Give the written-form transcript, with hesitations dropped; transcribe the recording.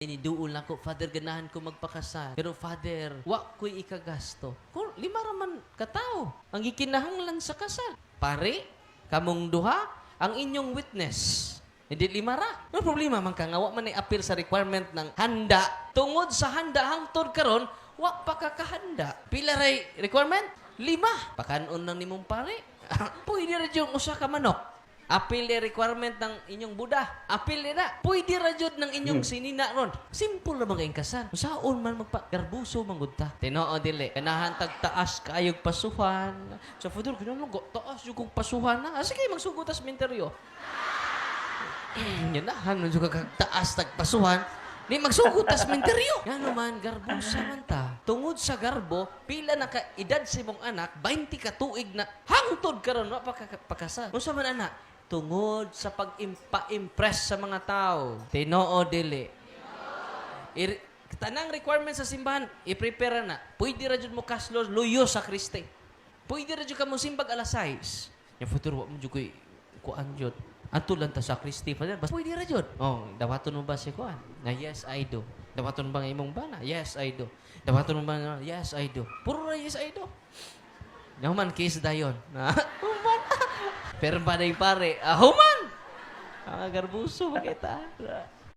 Iniduol ako, Father, ganahan ko magpakasal. Pero Father, wa ko'y ikagasto. Kung 5 raman katao, ang ikinahanglan sa kasal. Pare, kamong duha, ang inyong witness. Hindi 5 ra. No problema man ka nga, wa man i-appeal sa requirement ng handa. Tungod sa handa hangtod karon, wa pa kakahanda. Pila ray requirement? 5. Pakanon lang nimong pare. Pwede ra yung usa ka manok. Apil requirement ng inyong Buddha. Apil na. Pwede rajod ng inyong sinina ron. Simple na mga ingkasan. Saan man magpa-garbuso manggudta. Tinoo dili. Kanahan tagtaas kaayog pasuhan. Sa Father, kinanong taas yung pasuhan na. Sige, magsugot sa minteryo. Yan na. Hanggang yung taas tagpasuhan. Di magsugot sa minteryo. Yan naman, garbusa man ta. Tungod sa garbo, pila na ka edad si mong anak, 20 ka tuig na hangtod karon wa pakasal. Unsa man anak? Tungod sa pag-impress sa mga tao. Tinoo dili. Tanang requirements sa simbahan, i-prepare na. Pwede ra jud mo kaslo luyo sa Kriste. Pwede ra jud ka mo simbag alas 6. Yung futuro mo jud koy kuan jud. Ato lang ta sa Kriste, Father. Bas pwede ra jud. Oh, dawaton mo ba si kuan? Na yes, I do. Dawaton ba nga imong bana? Yes, I do. Dawaton mo ba nga? Yes, I do. Puro ra yes, I do. Naman case dayon. Human. Pero ba na yung pare? Human! Garbuso, makita.